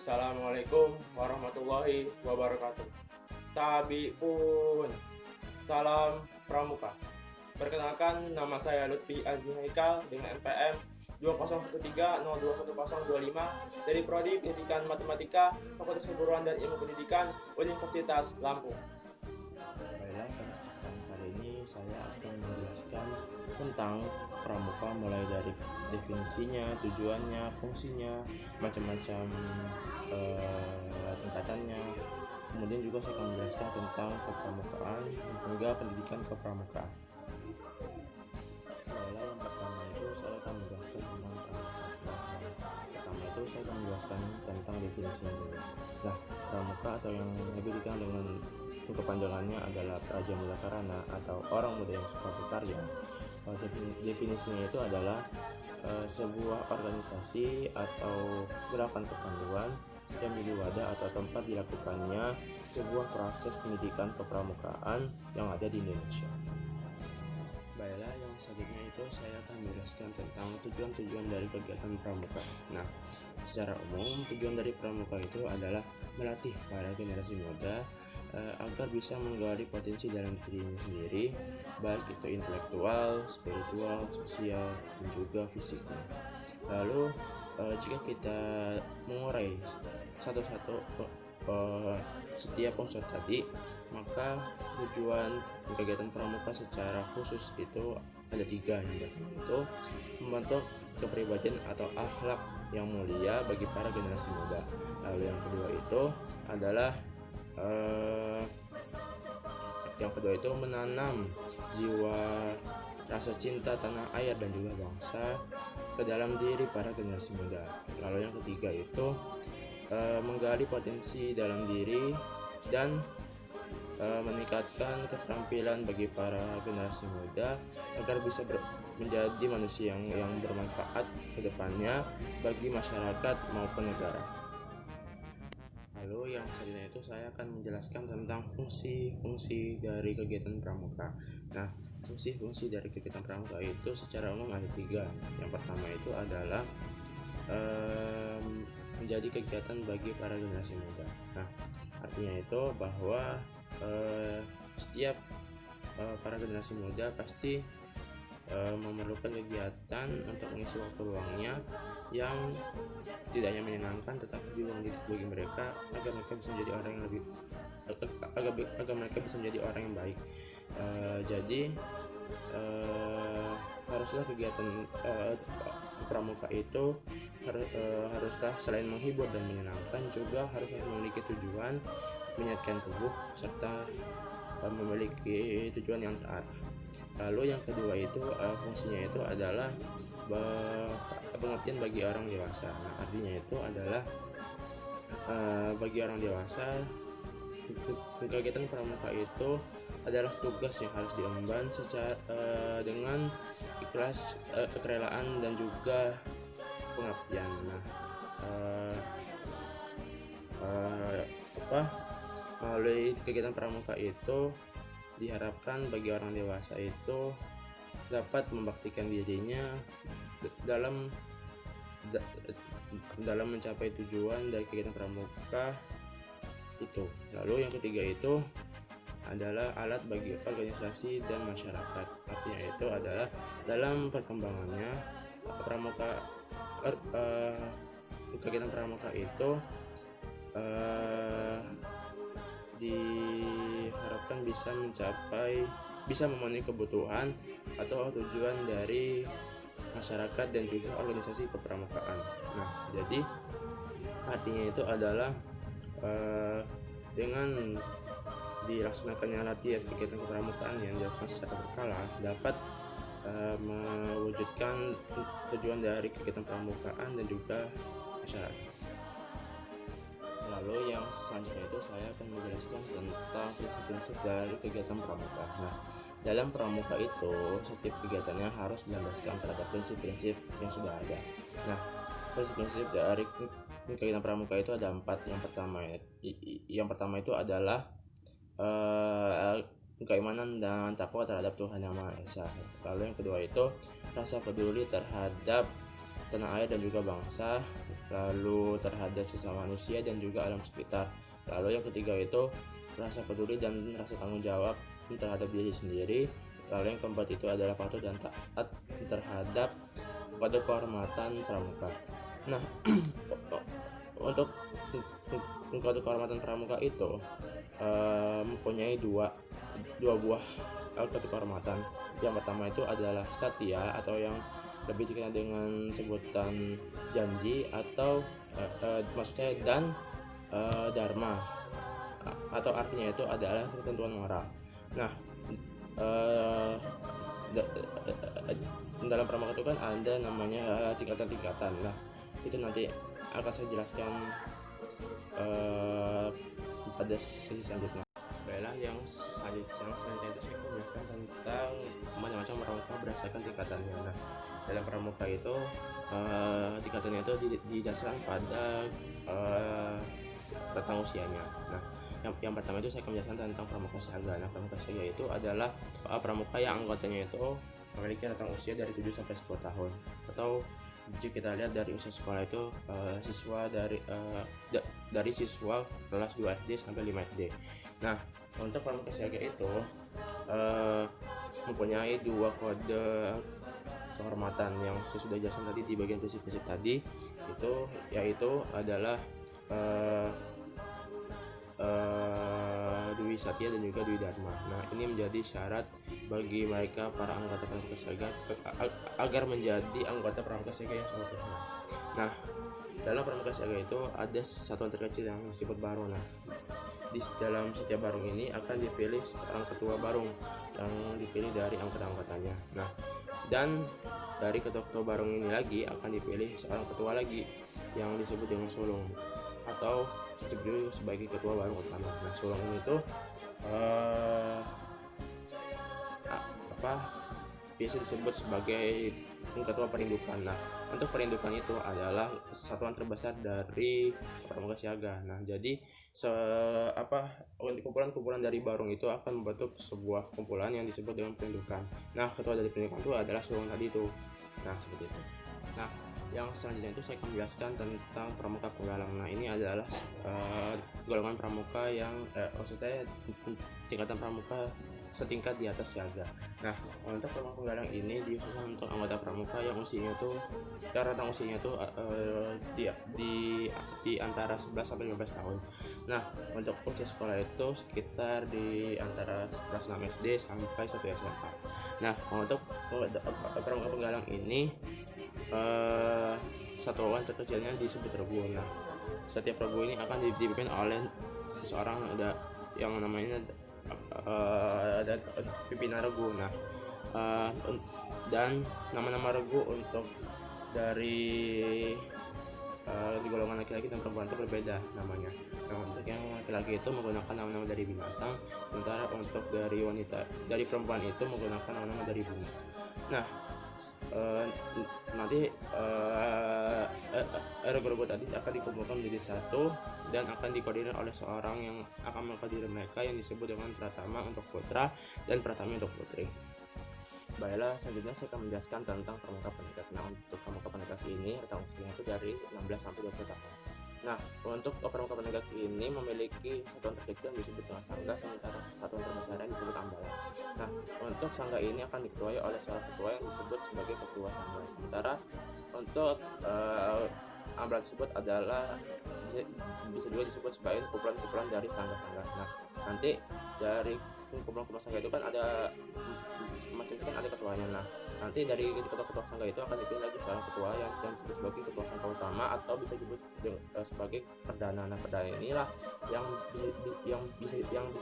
Assalamualaikum warahmatullahi wabarakatuh. Tabiun, salam pramuka. Perkenalkan, nama saya Lutfi Azmi Haikal dengan NPM 2013021025 dari Prodi Pendidikan Matematika Fakultas Keguruan dan Ilmu Pendidikan Universitas Lampung. Baiklah, pada kesempatan kali ini saya akan menjelaskan tentang pramuka mulai dari definisinya, tujuannya, fungsinya, macam-macam tingkatannya. Kemudian juga saya akan menjelaskan tentang kepramukaan hingga pendidikan kepramukaan. Baiklah, yang pertama itu saya akan menjelaskan tentang pramuka. Saya akan menjelaskan tentang definisinya dulu. Nah, pramuka atau yang lebih dikenal dengan kepanjangannya adalah Praja Mula Karana atau orang muda yang suka berkarya. Definisinya itu adalah sebuah organisasi atau gerakan kepanduan yang menjadi wadah atau tempat dilakukannya sebuah proses pendidikan kepramukaan yang ada di Indonesia. Baiklah, yang selanjutnya itu saya akan menjelaskan tentang tujuan-tujuan dari kegiatan pramuka. Nah, secara umum tujuan dari pramuka itu adalah melatih para generasi muda agar bisa menggali potensi dalam dirinya sendiri, baik itu intelektual, spiritual, sosial, dan juga fisiknya. Lalu jika kita mengurai satu-satu setiap unsur tadi, maka tujuan kegiatan pramuka secara khusus itu ada 3. Yang pertama itu membentuk kepribadian atau akhlak yang mulia bagi para generasi muda. Lalu yang kedua itu adalah menanam jiwa rasa cinta tanah air dan juga bangsa ke dalam diri para generasi muda. Lalu yang ketiga itu menggali potensi dalam diri dan meningkatkan keterampilan bagi para generasi muda agar bisa menjadi manusia yang bermanfaat ke depannya bagi masyarakat maupun negara. Lalu yang selanjutnya itu saya akan menjelaskan tentang fungsi-fungsi dari kegiatan pramuka. Nah, fungsi-fungsi dari kegiatan pramuka itu secara umum ada 3. Yang pertama itu adalah menjadi kegiatan bagi para generasi muda. Nah, artinya itu bahwa setiap para generasi muda pasti memerlukan kegiatan untuk mengisi waktu luangnya yang tidak hanya menyenangkan tetapi juga mendidik bagi mereka agar mereka bisa menjadi orang yang lebih agar mereka bisa menjadi orang yang baik. Jadi haruslah kegiatan pramuka itu haruslah selain menghibur dan menyenangkan juga harus memiliki tujuan, menyehatkan tubuh serta memiliki tujuan yang terarah. Lalu yang kedua itu fungsinya itu adalah pengertian bagi orang dewasa. Nah, artinya itu adalah bagi orang dewasa kegiatan pramuka itu adalah tugas yang harus diemban secara dengan ikhlas, kerelaan dan juga pengabdian. Nah, melalui kegiatan pramuka itu diharapkan bagi orang dewasa itu dapat membaktikan dirinya dalam mencapai tujuan dari kegiatan pramuka itu. Lalu yang ketiga itu adalah alat bagi organisasi dan masyarakat. Artinya itu adalah dalam perkembangannya kegiatan pramuka itu diharapkan bisa memenuhi kebutuhan atau tujuan dari masyarakat dan juga organisasi kepramukaan. Nah, jadi artinya itu adalah dengan dilaksanakannya latihan kegiatan kepramukaan yang dilakukan secara berkala dapat mewujudkan tujuan dari kegiatan pramukaan dan juga masyarakat. Lalu yang selanjutnya itu saya akan menjelaskan tentang prinsip-prinsip dari kegiatan pramuka. Nah, dalam pramuka itu setiap kegiatannya harus berlandaskan terhadap prinsip-prinsip yang sudah ada. Nah, prinsip-prinsip dari kegiatan pramuka itu ada 4. Yang pertama itu adalah keimanan dan takwa terhadap Tuhan Yang Maha Esa. Lalu yang kedua itu rasa peduli terhadap tanah air dan juga bangsa. lalu terhadap sesama manusia dan juga alam sekitar. Lalu yang ketiga itu rasa peduli dan rasa tanggung jawab terhadap diri sendiri. Lalu yang keempat itu adalah patuh dan taat terhadap kode kehormatan pramuka. Nah, untuk kode kehormatan pramuka itu mempunyai dua buah kode kehormatan. Yang pertama itu adalah satya, atau yang lebih dikenal dengan sebutan janji, atau maksudnya dan dharma, atau artinya itu adalah ketentuan moral. Nah, dalam pramuka itu kan ada namanya tingkatan-tingkatan. Nah, itu nanti akan saya jelaskan pada sesi selanjutnya. Baiklah, yang selanjutnya itu saya akan menjelaskan tentang macam-macam pramuka berdasarkan tingkatannya. Nah, dalam pramuka itu tingkatannya itu didasarkan pada rentang usianya. Nah, yang pertama itu saya akan menjelaskan tentang pramuka siaga. Nah, pramuka siaga itu adalah pramuka yang anggotanya itu memiliki rentang usia dari 7 sampai 10 tahun. Atau jika kita lihat dari usia sekolah itu siswa dari siswa kelas 2 SD sampai 5 SD. Nah, untuk pramuka siaga itu mempunyai dua kode kehormatan yang saya sudah jelaskan tadi di bagian prinsip-prinsip tadi, itu yaitu adalah Dwi Satya dan juga Dwi Dharma. Nah, ini menjadi syarat bagi mereka para anggota pramuka siaga agar menjadi anggota pramuka siaga yang sempurna. Nah, dalam pramuka siaga itu ada satuan terkecil yang disebut barung. Nah, di dalam setiap barung ini akan dipilih seorang ketua barung yang dipilih dari anggota-anggotanya. Nah, dan dari ketua barung ini lagi akan dipilih seorang ketua lagi yang disebut dengan sulung, atau disebut juga sebagai ketua barung utama. Nah, sulung ini tuh biasa disebut sebagai ketua perindukan. Nah, untuk perindukan itu adalah satuan terbesar dari pramuka siaga. Nah, jadi kumpulan-kumpulan dari barung itu akan membentuk sebuah kumpulan yang disebut dengan perindukan. Nah, ketua dari perindukan itu adalah sulung tadi itu. Nah, seperti itu. Nah, yang selanjutnya itu saya akan menjelaskan tentang pramuka penggalang. Nah, ini adalah golongan pramuka yang maksudnya tingkatan pramuka setingkat di atas siaga. Nah, untuk pramuka penggalang ini diusulkan untuk anggota pramuka yang usianya itu rentang usianya itu di antara 11 sampai 15 tahun. Nah, untuk usia sekolah itu sekitar di antara kelas 6 SD sampai 1 SMA. Nah, untuk pramuka penggalang ini satuan terkecilnya disebut regu. Nah, setiap regu ini akan dipimpin oleh seorang yang namanya ada pimpinan regu. Nah, dan nama-nama regu untuk dari di golongan laki-laki dan perempuan itu berbeda namanya. Nah, untuk yang laki-laki itu menggunakan nama-nama dari binatang, sementara untuk dari perempuan itu menggunakan nama-nama dari bunga. Nah, nanti regu-regu tadi akan dikumpulkan menjadi satu dan akan dikoordinir oleh seorang yang akan mengkoordinir mereka yang disebut dengan pratama untuk putra dan pratami untuk putri. Baiklah, selanjutnya saya akan menjelaskan tentang pramuka penegak. Nah, untuk pramuka penegak ini rentang usianya itu dari 16 sampai 20 tahun. Nah, untuk pramuka penegak ini memiliki satuan terkecil yang disebut dengan sangga, sementara satuan terbesar yang disebut ambalan. Nah, untuk sangga ini akan diketuai oleh seorang ketua yang disebut sebagai ketua sangga. Sementara untuk ambalan tersebut adalah bisa juga disebut sebagai kumpulan-kumpulan dari sangga-sangga. Nah, nanti dari kumpulan-kumpulan sangga itu kan ada masing-masing kan ada ketuanya. Nah, nanti dari ketua-ketua sangga itu akan dipilih lagi seorang ketua yang disebut sebagai ketua sangga utama atau bisa disebut sebagai perdana. Nah, perdana inilah yang bisa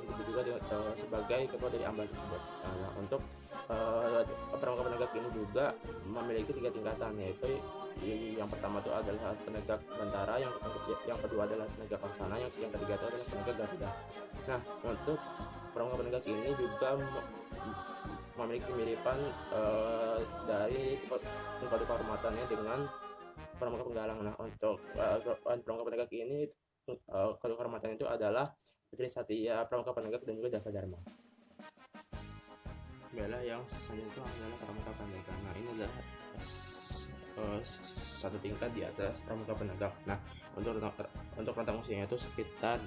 disebut juga sebagai ketua dari ambalan tersebut. Nah, untuk pramuka penegak ini juga memiliki 3 tingkatan, yaitu yang pertama itu adalah penegak bantara, yang kedua adalah penegak laksana, yang ketiga itu adalah penegak garuda. Nah, untuk pramuka penegak ini juga memiliki kemiripan dari tingkat kehormatannya dengan pramuka penggalang. Nah, untuk pramuka penegak ini kehormatannya itu adalah Trisatya, pramuka penegak, dan juga Dasa Dharma. bela yang selanjutnya itu adalah pramuka pandega. Nah, ini adalah satu tingkat di atas pramuka penegak. Nah, untuk rentang usianya itu sekitar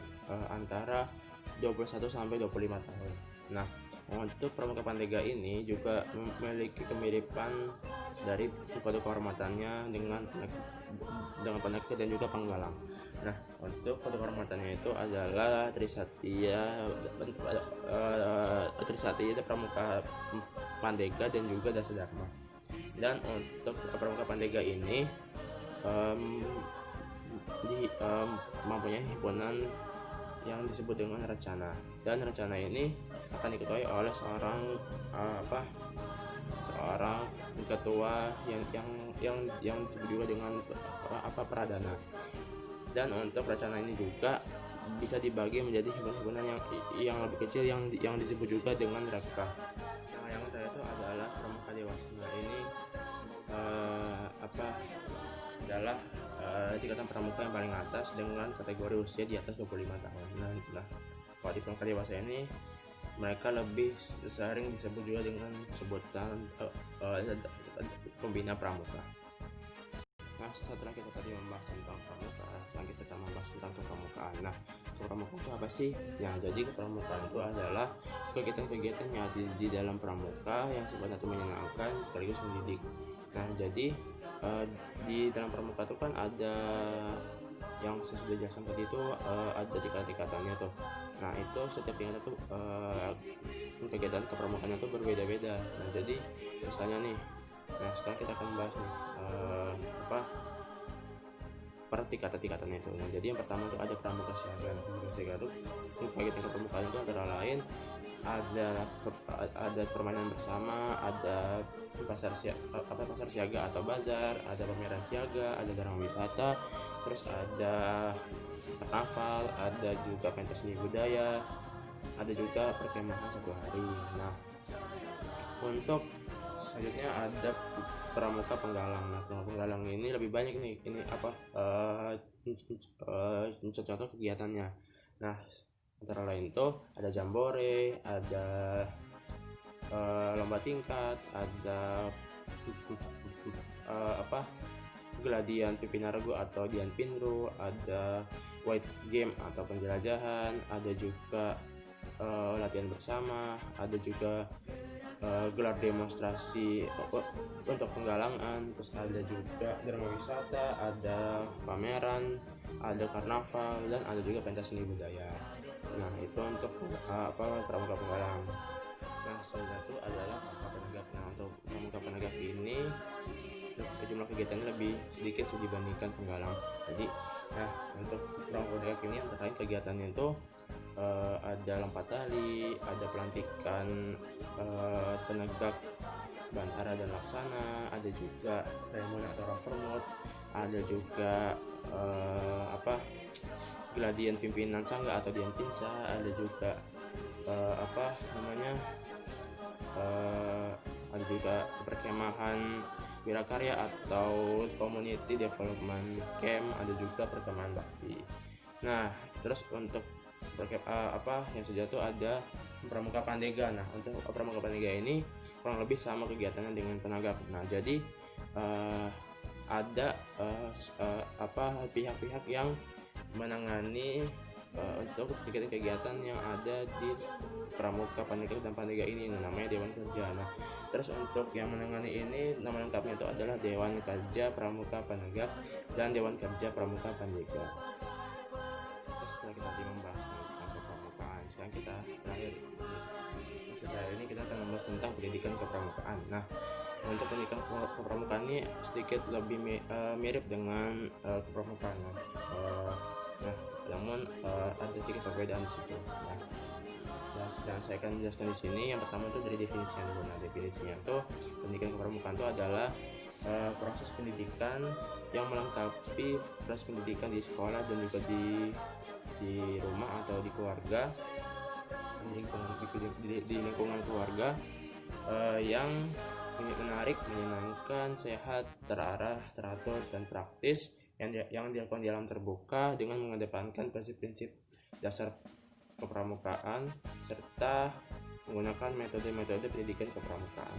antara 21 sampai 25 tahun. Nah, untuk pramuka pandega ini juga memiliki kemiripan dari kode kehormatannya dengan penegak dan juga penggalang. Nah, untuk kode kehormatannya itu adalah Trisatya pramuka pandega dan juga Dasadharma. Dan untuk pramuka pandega ini mempunyai himpunan yang disebut dengan rencana, dan rencana ini akan diketuai oleh seorang ketua yang disebut juga dengan pradana. Dan untuk rencana ini juga bisa dibagi menjadi himpunan yang lebih kecil yang disebut juga dengan reka. Nah, yang terakhir itu adalah pramuka dewasa. Nah, ini adalah tingkatan pramuka yang paling atas dengan kategori usia di atas 25 tahun. Nah, kalau di pramuka dewasa ini mereka lebih sering disebut juga dengan sebutan pembina pramuka. Nah, setelah kita tadi membahas tentang pramuka, sekarang kita akan membahas tentang kepramukaan. Nah, kepramukaan itu apa sih? Ya, jadi kepramukaan itu adalah kegiatan-kegiatan yang ada di dalam pramuka yang sifatnya itu menyenangkan sekaligus mendidik. Nah, jadi di dalam pramuka itu kan ada yang saya sudah jelaskan tadi itu ada tingkatan-tingkatannya tuh. Nah, itu setiap tingkatan tuh kegiatan kepramukaannya tuh berbeda-beda. Nah, jadi misalnya nih, nah sekarang kita akan membahas nih per tingkatan-tingkatannya itu. Nah, jadi yang pertama itu ada pramuka siaga. Nah, pramuka siaga itu kegiatan kepramukaan itu antara lain ada permainan bersama, ada pasar siaga atau bazar, ada pameran siaga, ada darma wisata, terus ada karnaval, ada juga pentas seni budaya, ada juga perkemahan satu hari. Nah, untuk selanjutnya ada pramuka penggalang. Nah, pramuka penggalang ini lebih banyak nih, ini contoh kegiatannya. Nah, antara lain tuh ada jambore, ada lomba tingkat, ada geladian Pipinargo atau Dian Pinru, ada white game atau penjelajahan, ada juga latihan bersama, ada juga gelar demonstrasi untuk penggalangan, terus ada juga darma wisata, ada pameran, ada karnaval, dan ada juga pentas seni budaya. Nah, itu untuk pramuka penggalang. Nah, selanjutnya itu adalah pramuka penegak. Nah, untuk pramuka penegak ini jumlah kegiatannya lebih sedikit dibandingkan penggalang. Jadi, nah untuk pramuka penegak ini antara lain kegiatannya itu ada lompat tali, ada pelantikan penegak bantara dan laksana, ada juga remon atau rafermut, ada juga geladian pimpinan sangga atau dian pinsa, ada juga ada juga perkemahan wirakarya atau community development camp, ada juga perkemahan bakti. Nah, terus untuk yang selanjutnya itu ada pramuka pandega. Nah, untuk pramuka pandega ini kurang lebih sama kegiatannya dengan penegak. Nah, jadi ada pihak-pihak yang menangani untuk kegiatan-kegiatan yang ada di pramuka pandega dan pandega ini, namanya Dewan Kerja. Nah, terus untuk yang menangani ini nama lengkapnya itu adalah Dewan Kerja Pramuka Penegak dan Dewan Kerja Pramuka Pandega. Setelah kita membahas tentang kepramukaan, sekarang kita setelah ini kita akan membahas tentang pendidikan kepramukaan. Nah, untuk pendidikan kepramukaan ini sedikit lebih mirip dengan kepramukaan. Namun ada sedikit perbedaan di situ. Dan saya akan menjelaskan di sini. Yang pertama itu dari definisinya dulu. Nah, definisinya itu pendidikan kepramukaan itu adalah proses pendidikan yang melengkapi proses pendidikan di sekolah dan juga di rumah atau di keluarga, di lingkungan keluarga yang menarik, menyenangkan, sehat, terarah, teratur, dan praktis yang dilakukan di alam terbuka dengan mengedepankan prinsip-prinsip dasar kepramukaan serta menggunakan metode-metode pendidikan kepramukaan.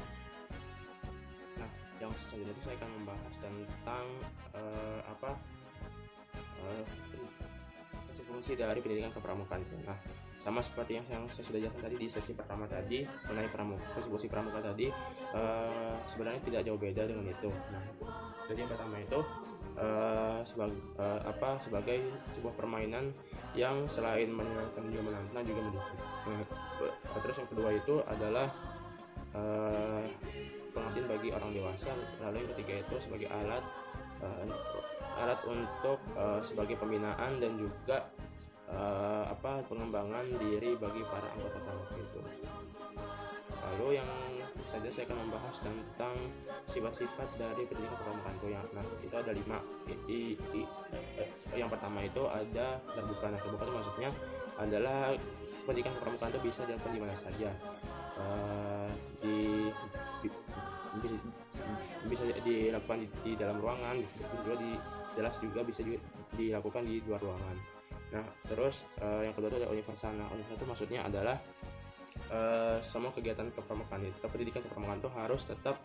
Nah, yang selanjutnya itu saya akan membahas tentang fungsi dari pendidikan kepramukaan. Nah, sama seperti yang saya sudah jelaskan tadi di sesi pertama tadi mengenai fungsi pramuka tadi, sebenarnya tidak jauh beda dengan itu. Nah, jadi yang pertama itu sebagai sebuah permainan yang selain menyenangkan juga menantang juga mendidik. Terus yang kedua itu adalah pengabdian bagi orang dewasa. Lalu yang ketiga itu sebagai alat untuk sebagai pembinaan dan juga pengembangan diri bagi para anggota pramuka itu. Lalu yang saja saya akan membahas tentang sifat-sifat dari pendidikan kepramukaan itu. Nah, itu ada 5. Yang pertama itu ada terbuka. Nah, terbuka itu maksudnya adalah pendidikan kepramukaan itu bisa dilakukan di mana saja. Bisa dilakukan di dalam ruangan, bisa juga dilakukan di luar ruangan. Nah, terus yang kedua itu ada universal. Nah, universal itu maksudnya adalah semua kegiatan kepramukaan itu, pendidikan kepramukaan itu harus tetap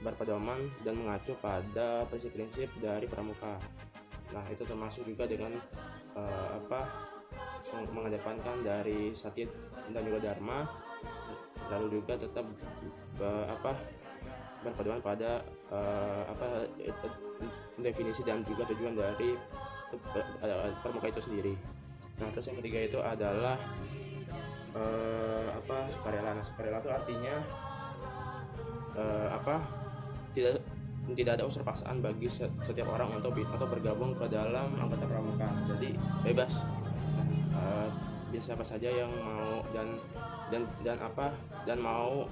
berpedoman dan mengacu pada prinsip-prinsip dari pramuka. Nah, itu termasuk juga dengan mengedepankan dari Satya dan juga Dharma, lalu juga tetap berpedoman pada definisi dan juga tujuan dari pramuka itu sendiri. Nah, terus yang ketiga itu adalah sukarela. Nah, sukarela itu artinya tidak ada unsur paksaan bagi setiap orang untuk bergabung ke dalam anggota pramuka. Jadi bebas, bisa siapa saja yang mau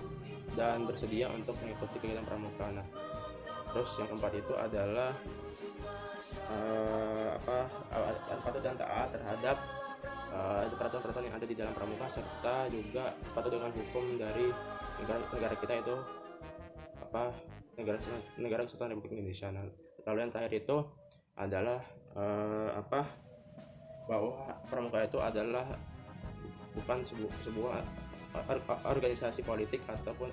dan bersedia untuk mengikuti kegiatan pramuka. Nah, terus yang keempat itu adalah patuh dan taat terhadap peraturan-peraturan yang ada di dalam pramuka, serta juga patuh dengan hukum dari negara kita itu negara Kesatuan Republik Indonesia. Nah, lalu yang terakhir itu adalah bahwa pramuka itu adalah bukan sebuah organisasi politik ataupun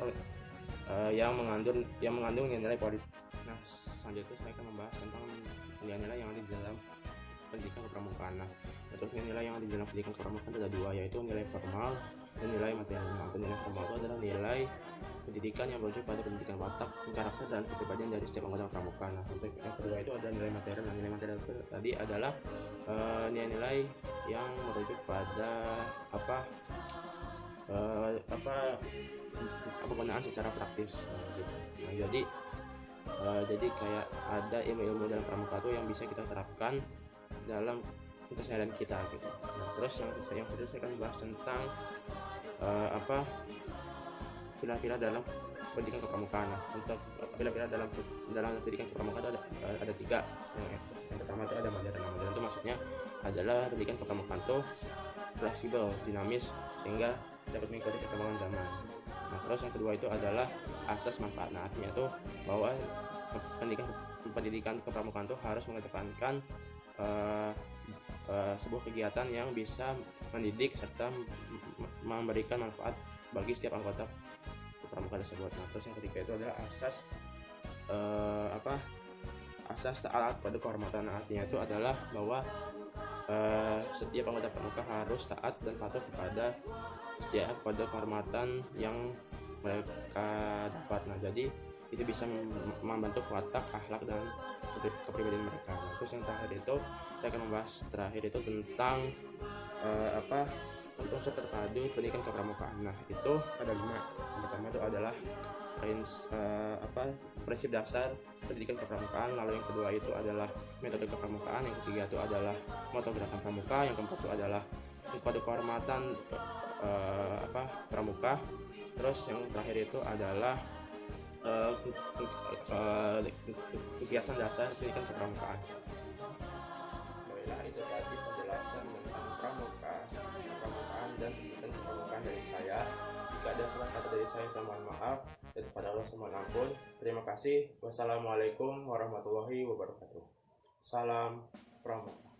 yang mengandung nilai politik. Nah, selanjutnya saya akan membahas tentang nilai-nilai yang ada di dalam pendidikan kepramukaan. Nah, untuk nilai yang ada di dalam pendidikan kepramukaan ada 2, yaitu nilai formal dan nilai materialnya. Untuk nilai formal itu adalah nilai pendidikan yang merujuk pada pendidikan watak, karakter, dan kepribadian dari setiap anggota pramuka. Nah, untuk yang kedua itu ada nilai material. Nah, nilai material itu tadi adalah nilai-nilai yang merujuk pada penggunaan secara praktis. Nah, jadi kayak ada ilmu-ilmu dalam pramuka itu yang bisa kita terapkan dalam keseharian kita gitu. Nah, terus yang sudah saya akan bahas tentang pilar-pilar dalam pendidikan kepramukaan. Nah, untuk pilar-pilar dalam pendidikan kepramukaan ada 3. Yang pertama itu ada modern. Nah, modern itu maksudnya adalah pendidikan kepramukaan itu fleksibel, dinamis, sehingga dapat mengikuti perkembangan zaman. Nah, terus yang kedua itu adalah asas manfaat. Nah, artinya itu bahwa pendidikan kepramukaan itu harus mengedepankan sebuah kegiatan yang bisa mendidik serta memberikan manfaat bagi setiap anggota pramuka tersebut. Nah, terus yang ketiga itu adalah asas taat pada kehormatan. Nah, artinya itu adalah bahwa setiap anggota pramuka harus taat dan patuh kepada setiap pada kehormatan yang mereka dapat. Nah, jadi itu bisa membentuk watak, akhlak, dan kepribadian mereka. Nah, terus yang terakhir itu saya akan membahas tentang unsur terpadu pendidikan kepramukaan. Nah, itu ada 5. Yang pertama itu adalah prinsip dasar pendidikan kepramukaan. Lalu yang kedua itu adalah metode kepramukaan. Yang ketiga itu adalah moto gerakan pramuka. Yang keempat itu adalah kode kehormatan pramuka. Terus yang terakhir itu adalah kegiatan dasar pendidikan kepramukaan. Baiklah, itu tadi penjelasan tentang kepramukaan dan pendidikan kepramukaan dari saya. Jika ada salah kata dari saya mohon maaf, dan kepada Allah mohon ampun. Terima kasih. Wassalamualaikum warahmatullahi wabarakatuh. Salam pramuka.